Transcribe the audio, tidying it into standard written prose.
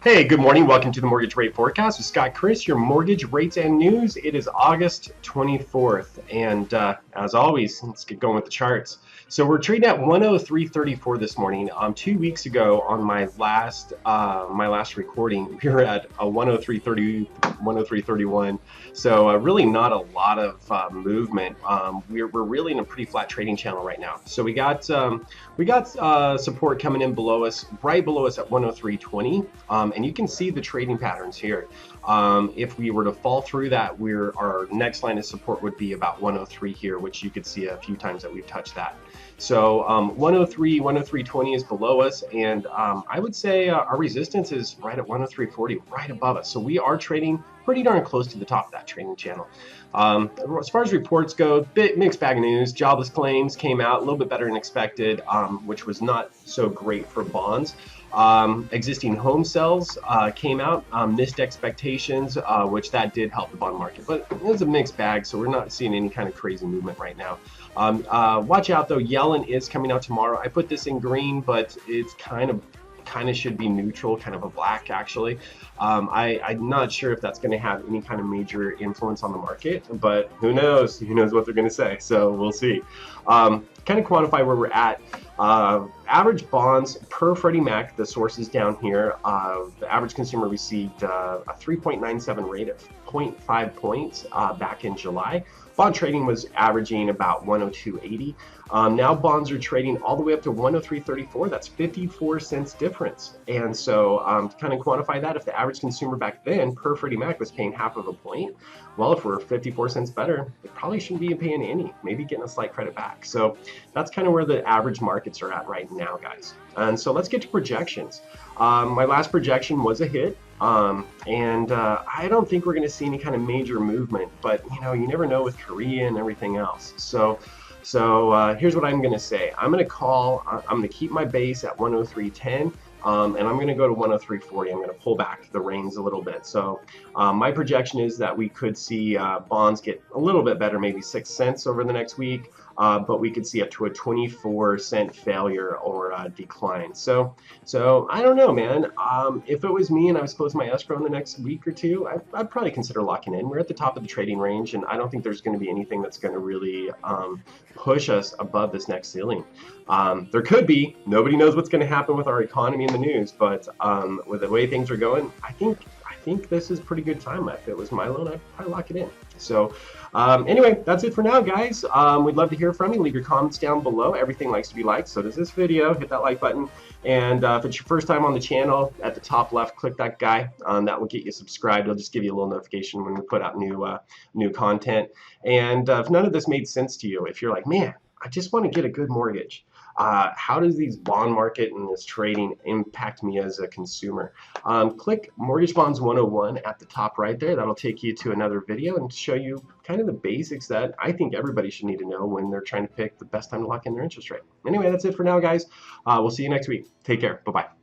Hey, good morning. Welcome to the Mortgage Rate Forecast with Scott Criss, your mortgage rates and news. It is August 24th, and as always, let's get going with the charts. So we're trading at 103.34 this morning. 2 weeks ago, on my last recording, we were at a 103.30, 103.31. So really not a lot of movement. We're really in a pretty flat trading channel right now. So we got support coming in below us, right below us at 103.20. And you can see the trading patterns here. If we were to fall through that, our next line of support would be about 103 here, which you could see a few times that we've touched that. So 103, 103.20 is below us, and I would say our resistance is right at 103.40, right above us. So we are trading pretty darn close to the top of that trading channel. As far as reports go, bit mixed bag of news. Jobless claims came out a little bit better than expected, which was not so great for bonds. Existing home sales came out, missed expectations, which that did help the bond market, but it was a mixed bag, so we're not seeing any kind of crazy movement right now. Watch out though, Yellen is coming out tomorrow. I put this in green, but it's kind of should be neutral, kind of a black actually. I'm not sure if that's going to have any kind of major influence on the market, but who knows? Who knows what they're going to say? So we'll see. Kind of quantify where we're at. Average bonds per Freddie Mac, the source is down here. The average consumer received a 3.97 rate of 0.5 points back in July. Bond trading was averaging about 102.80. Now bonds are trading all the way up to 103.34. That's 54 cents difference. And so to kind of quantify that, if the average consumer back then per Freddie Mac was paying half of a point, well, if we're 54 cents better, it probably shouldn't be paying any, maybe getting a slight credit back. So that's kind of where the average markets are at right now, guys. And so let's get to projections. My last projection was a hit. I don't think we're going to see any kind of major movement, but you never know with Korea and everything else. So here's what I'm going to say. I'm going to keep my base at 103.10. And I'm going to go to 103.40. I'm going to pull back the reins a little bit. So my projection is that we could see bonds get a little bit better, maybe 6 cents over the next week, but we could see up to a 24-cent failure or decline. So I don't know, man. If it was me and I was closing my escrow in the next week or two, I'd probably consider locking in. We're at the top of the trading range, and I don't think there's going to be anything that's going to really push us above this next ceiling. There could be. Nobody knows what's going to happen with our economy in the news, but with the way things are going, I think this is pretty good time. If it was my loan, I'd probably lock it in. So anyway, that's it for now, guys. We'd love to hear from you. Leave your comments down below. Everything likes to be liked, so does this video. Hit that like button. And if it's your first time on the channel, at the top left, click that guy. That will get you subscribed. It'll just give you a little notification when we put out new content. And if none of this made sense to you, if you're like, man, I just want to get a good mortgage, how does these bond market and this trading impact me as a consumer? Click Mortgage Bonds 101 at the top right there. That'll take you to another video and show you kind of the basics that I think everybody should need to know when they're trying to pick the best time to lock in their interest rate. Anyway, that's it for now, guys. We'll see you next week. Take care. Bye-bye.